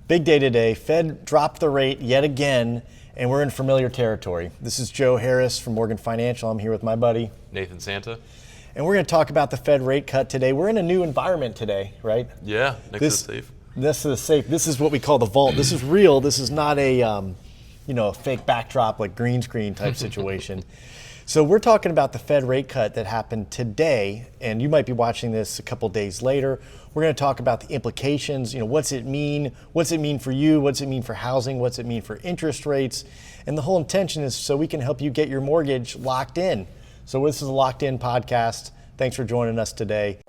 Big day today. Fed dropped the rate yet again, and we're in familiar territory. This is Joe Harris from Morgan Financial. I'm here with my buddy Nathan Santa. And we're going to talk about the Fed rate cut today. We're in a new environment today, right? Yeah, next to the safe. This is safe. This is what we call the vault. This is real. This is not a fake backdrop like green screen type situation. So we're talking about the Fed rate cut that happened today, and you might be watching this a couple days later. We're going to talk about the implications. What's it mean? What's it mean for you? What's it mean for housing? What's it mean for interest rates? And the whole intention is so we can help you get your mortgage locked in. So this is a Locked In podcast. Thanks for joining us today.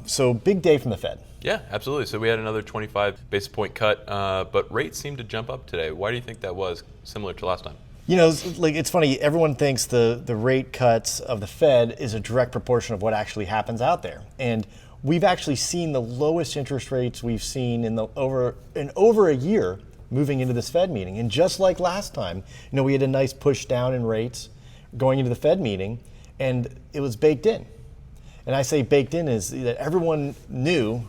So big day from the Fed. Yeah, absolutely. So we had another 25 basis point cut, but rates seemed to jump up today. Why do you think that was, similar to last time? It's funny. Everyone thinks the rate cuts of the Fed is a direct proportion of what actually happens out there. And we've actually seen the lowest interest rates we've seen in over a year moving into this Fed meeting. And just like last time, we had a nice push down in rates going into the Fed meeting, and it was baked in. And I say baked in is that everyone knew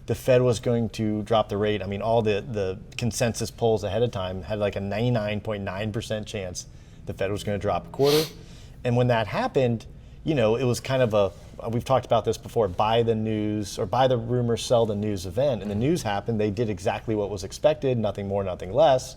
the Fed was going to drop the rate. I mean, all the consensus polls ahead of time had like a 99.9% chance the Fed was going to drop a quarter. And when that happened, it was kind of we've talked about this before, buy the news or buy the rumor, sell the news event. And the news happened. They did exactly what was expected, nothing more, nothing less.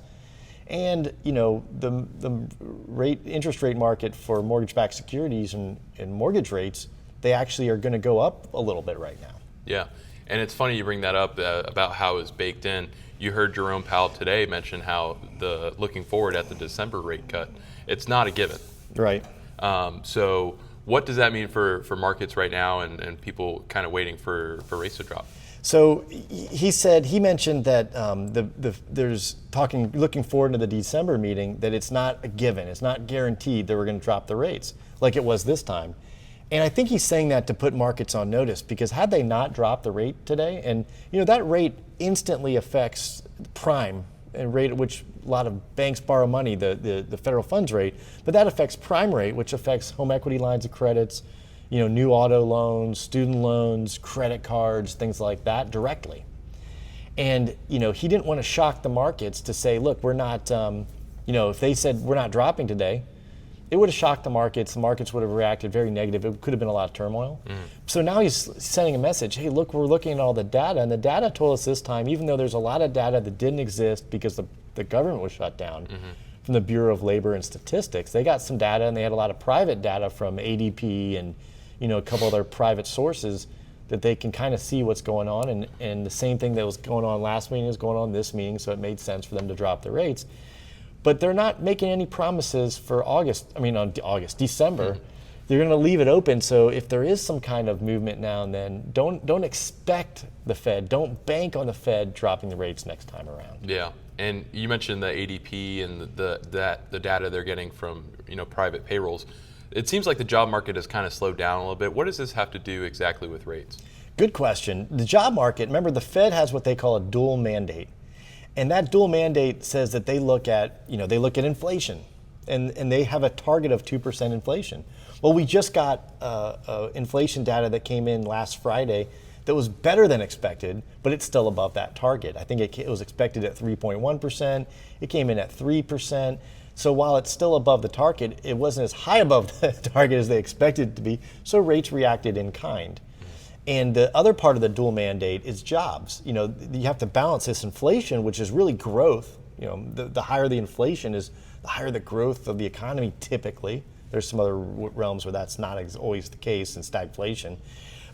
And the interest rate market for mortgage-backed securities and mortgage rates, they actually are going to go up a little bit right now. Yeah, and it's funny you bring that up about how it was baked in. You heard Jerome Powell today mention how looking forward at the December rate cut, it's not a given. Right. So what does that mean for markets right now and people kind of waiting for rates to drop? So he mentioned that there's looking forward to the December meeting, that it's not a given, it's not guaranteed that we're going to drop the rates like it was this time. And I think he's saying that to put markets on notice, because had they not dropped the rate today, and that rate instantly affects prime, a rate at which a lot of banks borrow money, the federal funds rate, but that affects prime rate, which affects home equity lines of credits, new auto loans, student loans, credit cards, things like that directly. And he didn't want to shock the markets to say, look, we're not, if they said we're not dropping today, it would have shocked the markets. The markets would have reacted very negative. It could have been a lot of turmoil. So now he's sending a message, hey, look, we're looking at all the data. And the data told us this time, even though there's a lot of data that didn't exist because the government was shut down from the Bureau of Labor and Statistics, they got some data, and they had a lot of private data from ADP and a couple other private sources that they can kind of see what's going on. And the same thing that was going on last meeting is going on this meeting, so it made sense for them to drop the rates. But they're not making any promises for December. They're going to leave it open. So if there is some kind of movement now and then, don't expect the Fed, don't bank on the Fed dropping the rates next time around. Yeah, and you mentioned the ADP and the data they're getting from private payrolls. It seems like the job market has kind of slowed down a little bit. What does this have to do exactly with rates? Good question. The job market, remember, the Fed has what they call a dual mandate. And that dual mandate says that they look at inflation, and they have a target of 2% inflation. Well, we just got inflation data that came in last Friday that was better than expected, but it's still above that target. I think it was expected at 3.1%. It came in at 3%. So while it's still above the target, it wasn't as high above the target as they expected it to be. So rates reacted in kind. And the other part of the dual mandate is jobs. You have to balance this inflation, which is really growth. The higher the inflation is, the higher the growth of the economy typically. There's some other realms where that's not always the case in stagflation.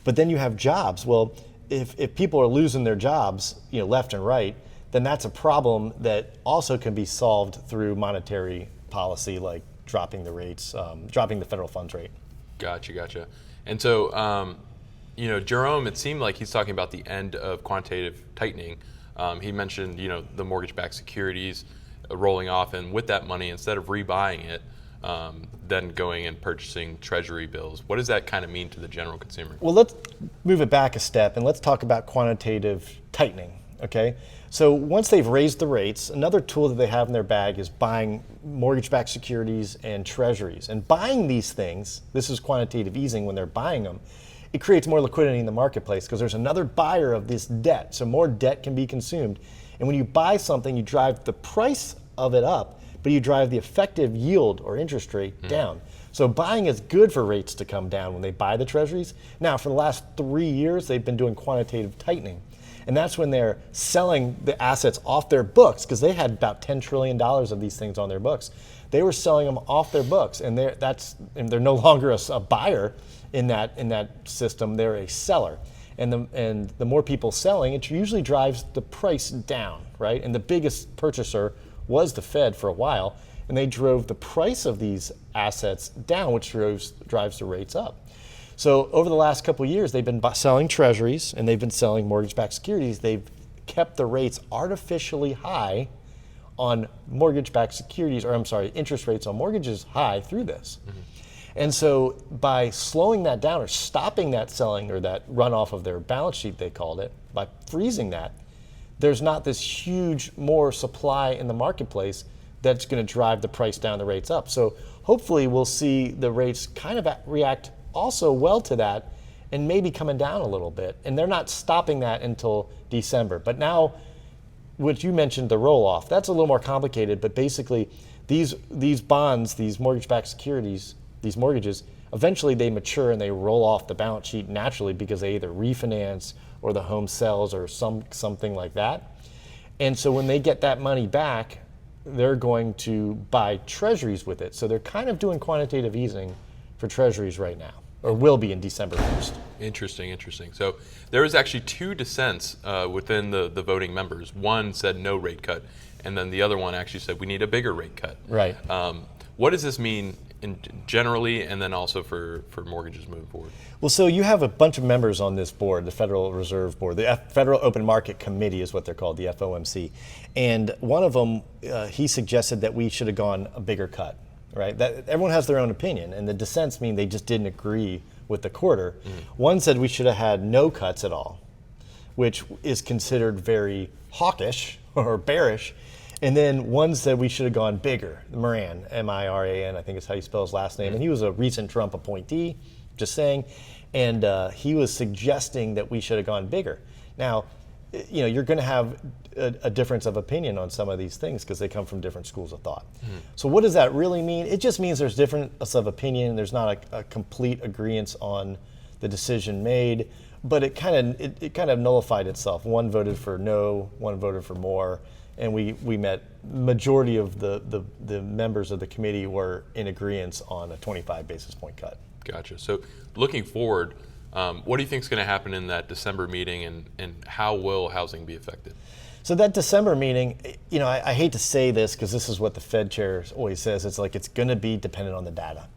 But then you have jobs. Well, if people are losing their jobs, left and right, then that's a problem that also can be solved through monetary policy, like dropping the rates, dropping the federal funds rate. Gotcha. And so, Jerome, it seemed like he's talking about the end of quantitative tightening. He mentioned, the mortgage-backed securities rolling off, and with that money, instead of rebuying it, then going and purchasing treasury bills. What does that kind of mean to the general consumer? Well, let's move it back a step, and let's talk about quantitative tightening. Okay, so once they've raised the rates, another tool that they have in their bag is buying mortgage-backed securities and treasuries. And buying these things, this is quantitative easing when they're buying them, it creates more liquidity in the marketplace because there's another buyer of this debt, so more debt can be consumed. And when you buy something, you drive the price of it up, but you drive the effective yield or interest rate down. So buying is good for rates to come down when they buy the treasuries. Now, for the last 3 years, they've been doing quantitative tightening. And that's when they're selling the assets off their books, because they had about $10 trillion of these things on their books. They were selling them off their books, and they're no longer a buyer in that system. They're a seller. And the more people selling, it usually drives the price down, right? And the biggest purchaser was the Fed for a while, and they drove the price of these assets down, which drives the rates up. So over the last couple of years, they've been selling treasuries and they've been selling mortgage-backed securities. They've kept the rates artificially high on mortgage-backed securities, interest rates on mortgages high through this. And so by slowing that down or stopping that selling or that runoff of their balance sheet, they called it, by freezing that, there's not this huge more supply in the marketplace that's going to drive the price down, the rates up. So hopefully we'll see the rates kind of react also well to that and maybe coming down a little bit. And they're not stopping that until December. But now, what you mentioned, the roll-off, that's a little more complicated, but basically these bonds, these mortgage-backed securities, these mortgages, eventually they mature and they roll off the balance sheet naturally because they either refinance or the home sells or something like that. And so when they get that money back, they're going to buy treasuries with it. So they're kind of doing quantitative easing for treasuries right now, or will be in December 1st. Interesting. So there was actually two dissents within the voting members. One said no rate cut, and then the other one actually said we need a bigger rate cut. Right. What does this mean generally, and then also for mortgages moving forward? Well, so you have a bunch of members on this board, the Federal Reserve Board. The Federal Open Market Committee is what they're called, the FOMC. And one of them, he suggested that we should have gone a bigger cut, right? That everyone has their own opinion, and the dissents mean they just didn't agree with the quarter. One said we should have had no cuts at all, which is considered very hawkish or bearish. And then one said we should have gone bigger, Moran, M-I-R-A-N, I think is how you spell his last name. And he was a recent Trump appointee, just saying. And he was suggesting that we should have gone bigger. Now, you're going to have a difference of opinion on some of these things because they come from different schools of thought. So what does that really mean? It just means there's difference of opinion. There's not a complete agreement on the decision made, but it kind of nullified itself. One voted for no, one voted for more. And we met, majority of the members of the committee were in agreement on a 25 basis point cut. Gotcha. So looking forward, what do you think is going to happen in that December meeting, and how will housing be affected? So that December meeting, I hate to say this because this is what the Fed chair always says, it's like it's going to be dependent on the data.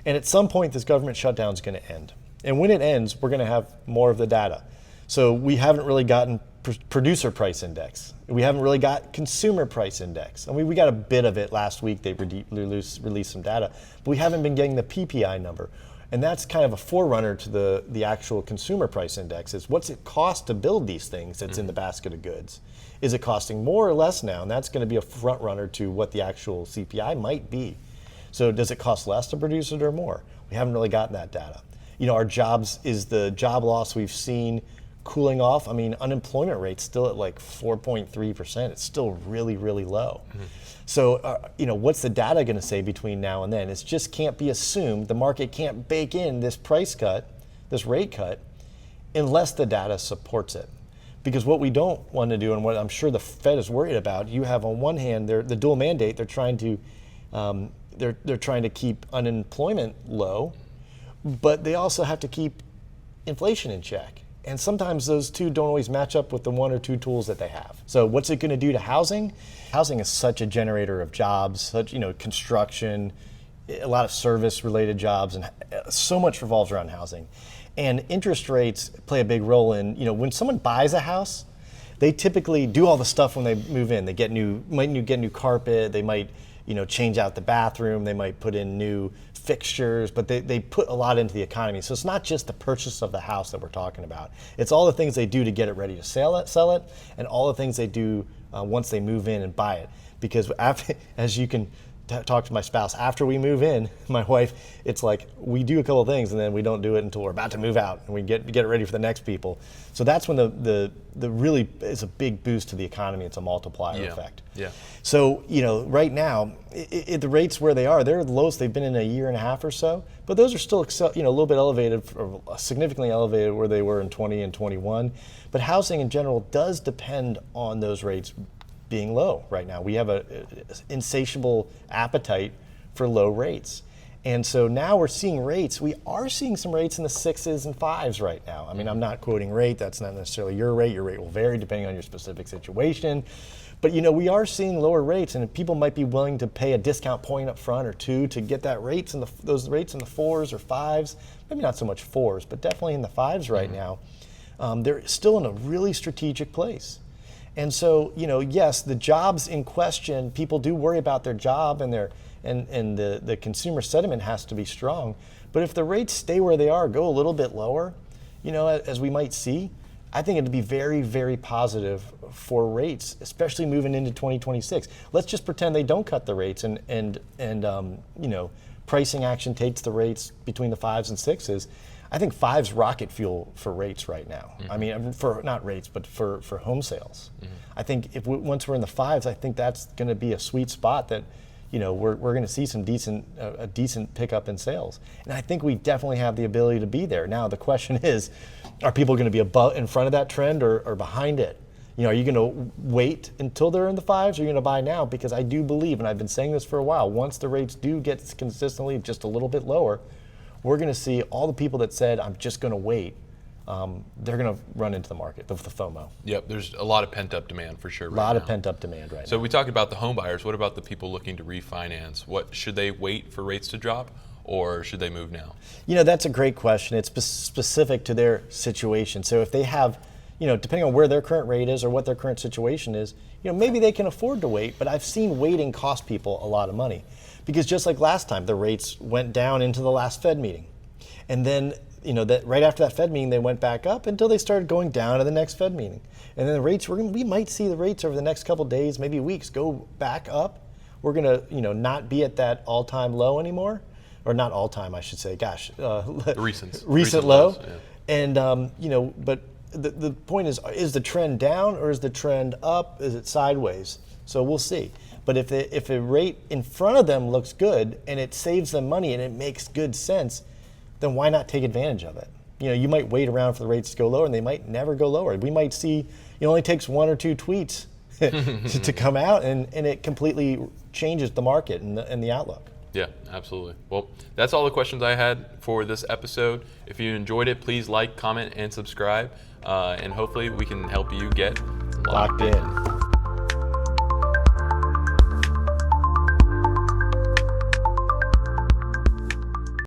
And at some point this government shutdown is going to end. And when it ends, we're going to have more of the data. So we haven't really gotten producer price index. We haven't really got consumer price index. I mean, we got a bit of it last week. They released some data, but we haven't been getting the PPI number. And that's kind of a forerunner to the actual consumer price index. Is what's it cost to build these things that's in the basket of goods? Is it costing more or less now? And that's going to be a front runner to what the actual CPI might be. So does it cost less to produce it or more? We haven't really gotten that data. Our jobs, is the job loss we've seen cooling off? I mean, unemployment rate's still at like 4.3%. It's still really, really low. So, what's the data going to say between now and then? It just can't be assumed. The market can't bake in this price cut, this rate cut, unless the data supports it. Because what we don't want to do, and what I'm sure the Fed is worried about, you have on one hand the dual mandate. They're trying to they're trying to keep unemployment low, but they also have to keep inflation in check. And sometimes those two don't always match up with the one or two tools that they have. So what's it going to do to housing? Housing is such a generator of jobs, such construction, a lot of service-related jobs, and so much revolves around housing. And interest rates play a big role in, when someone buys a house, they typically do all the stuff when they move in. They might get new carpet, they might change out the bathroom. They might put in new fixtures, but they put a lot into the economy. So it's not just the purchase of the house that we're talking about. It's all the things they do to get it ready to sell it, and all the things they do once they move in and buy it. Because after, as you can talk to my spouse, after we move in, my wife, it's like we do a couple of things and then we don't do it until we're about to move out and we get it ready for the next people. So that's when the really is a big boost to the economy. It's a multiplier effect. Yeah. So right now, the rates where they are, they're the lowest they've been in a year and a half or so. But those are still a little bit elevated, or significantly elevated where they were in 20 and 21. But housing in general does depend on those rates being low right now. We have an insatiable appetite for low rates. And so now we're seeing rates. We are seeing some rates in the 6s and 5s right now. I mean, I'm not quoting rate. That's not necessarily your rate. Your rate will vary depending on your specific situation. But we are seeing lower rates, and people might be willing to pay a discount point up front or two to get that rates in those rates in the 4s or 5s. Maybe not so much 4s, but definitely in the 5s right now. They're still in a really strategic place. And so, yes, the jobs in question, people do worry about their job and the consumer sentiment has to be strong. But if the rates stay where they are, go a little bit lower, as we might see, I think it'd be very, very positive for rates, especially moving into 2026. Let's just pretend they don't cut the rates and pricing action takes the rates between the 5s and 6s. I think 5's rocket fuel for rates right now. I mean, for not rates, but for home sales. I think once we're in the 5's, I think that's going to be a sweet spot that, we're going to see some a decent pickup in sales. And I think we definitely have the ability to be there. Now the question is, are people going to be in front of that trend or behind it? Are you going to wait until they're in the 5's, or are you going to buy now? Because I do believe, and I've been saying this for a while, once the rates do get consistently just a little bit lower, we're going to see all the people that said, I'm just going to wait, they're going to run into the market, the FOMO. Yep, there's a lot of pent-up demand for sure right now. A lot of pent-up demand right now. So we talked about the home buyers. What about the people looking to refinance? Should they wait for rates to drop, or should they move now? That's a great question. It's specific to their situation. So if they have, depending on where their current rate is or what their current situation is, maybe they can afford to wait, but I've seen waiting cost people a lot of money. Because just like last time, the rates went down into the last Fed meeting. And then, that right after that Fed meeting, they went back up until they started going down to the next Fed meeting. And then the rates, we might see the rates over the next couple of days, maybe weeks, go back up. We're going to, not be at that all-time low anymore. Or not all-time, I should say. Gosh. Recent low. Yeah. And, but the point is the trend down or is the trend up? Is it sideways? So we'll see. But if a rate in front of them looks good and it saves them money and it makes good sense, then why not take advantage of it? You might wait around for the rates to go lower, and they might never go lower. We might see it only takes 1 or 2 tweets to come out, and it completely changes the market and the outlook. Yeah, absolutely. Well, that's all the questions I had for this episode. If you enjoyed it, please like, comment, and subscribe, and hopefully we can help you get locked in.